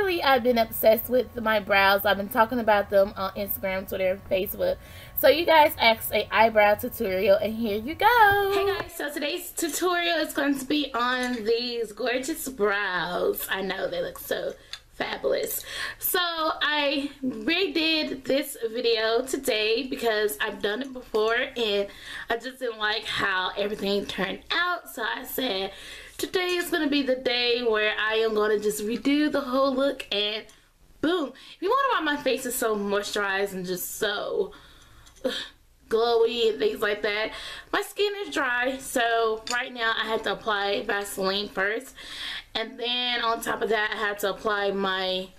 lately I've been obsessed with my brows. I've been talking about them on Instagram, Twitter, Facebook. So you guys asked a eyebrow tutorial, and here you go. Hey guys, so today's tutorial is going to be on these gorgeous brows. I know they look so fabulous. So I redid this video today because I've done it before and I just didn't like how everything turned out. So I said today is going to be the day where I am going to just redo the whole look, and boom. If you wonder why my face is so moisturized and just so glowy and things like that, my skin is dry. So right now I have to apply Vaseline first, and then on top of that I have to apply my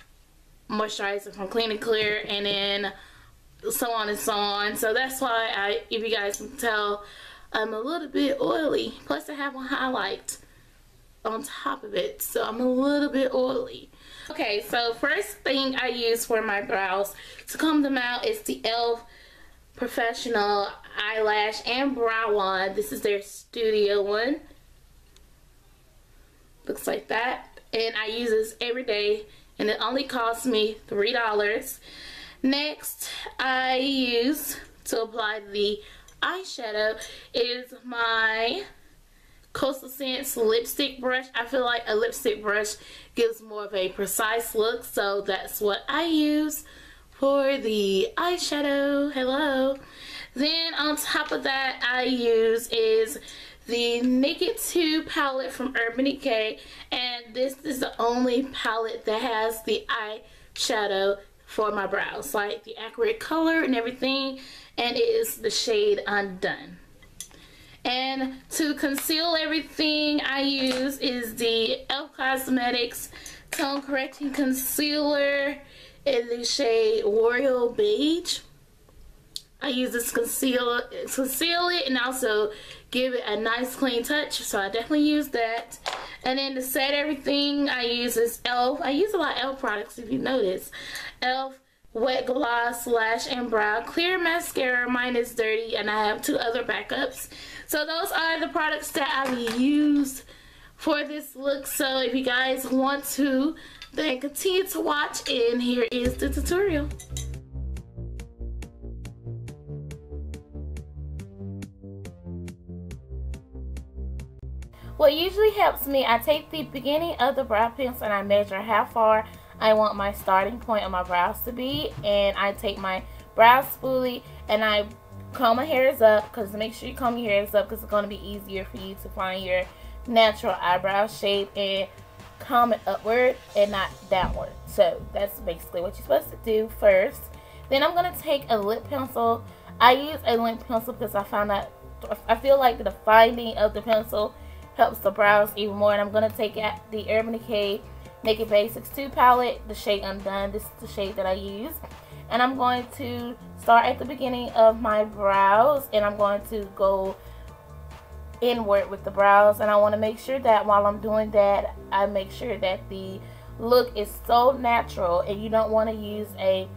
moisturizer from Clean and Clear, and then so on and so on. So that's why if you guys can tell, I'm a little bit oily. Plus I have a highlight on top of it, so I'm a little bit oily. Okay, so first thing I use for my brows to comb them out is the e.l.f. Professional Eyelash and Brow Wand. This is their studio one. Looks like that. And I use this every day, and it only costs me $3. Next, I use to apply the eyeshadow is my Coastal Scents lipstick brush. I feel like a lipstick brush gives more of a precise look, so that's what I use for the eyeshadow. Hello. Then on top of that I use is the Naked 2 palette from Urban Decay, and this is the only palette that has the eyeshadow for my brows, like the accurate color and everything, and it is the shade Undone. And to conceal everything I use is the e.l.f. Cosmetics Tone Correcting Concealer in the shade Royal Beige. I use this conceal it and also give it a nice clean touch, so I definitely use that. And then to set everything I use is e.l.f. I use a lot of e.l.f. products, if you notice. e.l.f. Wet Gloss Lash and Brow Clear Mascara. Mine is dirty, and I have 2 other backups. So those are the products that I use for this look. So if you guys want to, then continue to watch, and here is the tutorial. What usually helps me, I take the beginning of the brow pencil and I measure how far I want my starting point of my brows to be, and I take my brow spoolie and I comb my hairs up, because make sure you comb your hairs up because it's going to be easier for you to find your natural eyebrow shape, and comb it upward and not downward. So that's basically what you're supposed to do first. Then I'm going to take a lip pencil. I use a lip pencil because I feel like the finding of the pencil helps the brows even more. And I'm going to take the Urban Decay Naked Basics 2 palette, the shade Undone. This is the shade that I use. And I'm going to start at the beginning of my brows, and I'm going to go inward with the brows. And I want to make sure that while I'm doing that, I make sure that the look is so natural, and you don't want to use a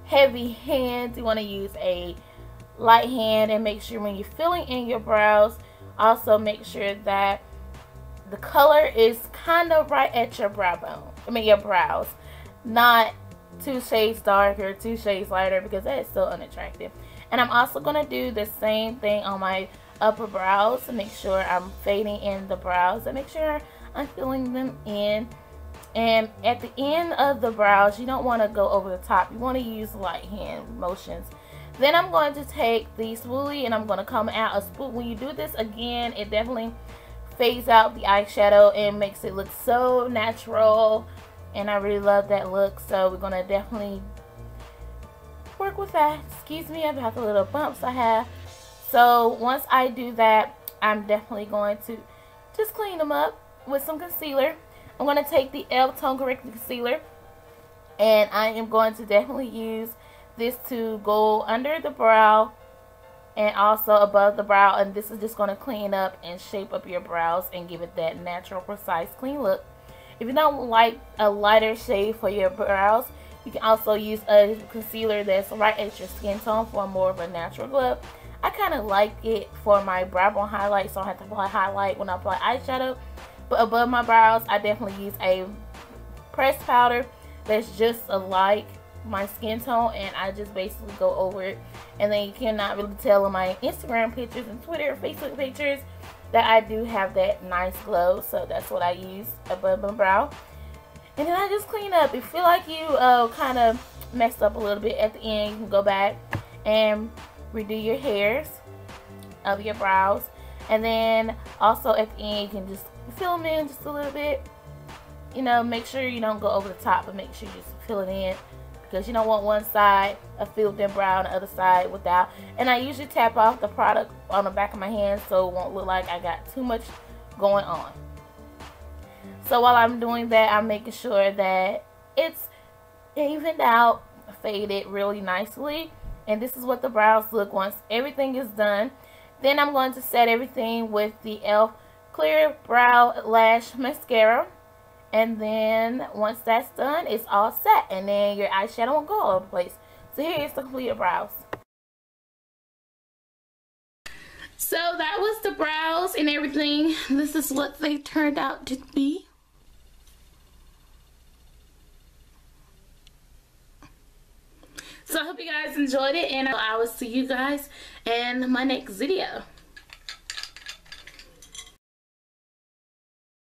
heavy hand. You want to use a light hand, and make sure when you're filling in your brows, also make sure that the color is kind of right at your brow bone. Your brows. Not 2 shades darker, 2 shades lighter, because that is so unattractive. And I'm also going to do the same thing on my upper brows to make sure I'm fading in the brows and make sure I'm filling them in. And at the end of the brows, you don't want to go over the top. You want to use light hand motions. Then I'm going to take the spoolie and I'm going to come out a spool. When you do this again, it definitely fades out the eyeshadow and makes it look so natural, and I really love that look. So we're going to definitely work with that. Excuse me about the little bumps I have. So once I do that, I'm definitely going to just clean them up with some concealer. I'm going to take the e.l.f. Tone Correcting Concealer, and I am going to definitely use this to go under the brow and also above the brow, and this is just going to clean up and shape up your brows and give it that natural, precise, clean look. If you don't like a lighter shade for your brows, you can also use a concealer that's right at your skin tone for more of a natural glow. I kind of like it for my brow bone highlight, so I have to apply highlight when I apply eyeshadow. But above my brows, I definitely use a pressed powder that's just alike my skin tone, and I just basically go over it. And then you cannot really tell in my Instagram pictures and Twitter or Facebook pictures that I do have that nice glow, so that's what I use above my brow. And then I just clean up. If you feel like you kind of messed up a little bit at the end, you can go back and redo your hairs of your brows. And then also at the end, you can just fill them in just a little bit. You know, make sure you don't go over the top, but make sure you just fill it in, because you don't want one side a filled in brow and the other side without. And I usually tap off the product on the back of my hand so it won't look like I got too much going on. So while I'm doing that, I'm making sure that it's evened out, faded really nicely. And this is what the brows look once everything is done. Then I'm going to set everything with the e.l.f. Clear Brow Lash Mascara. And then once that's done, it's all set. And then your eyeshadow won't go all over the place. So here is the completed brows. So that was the brows and everything. This is what they turned out to be. So I hope you guys enjoyed it, and I will see you guys in my next video.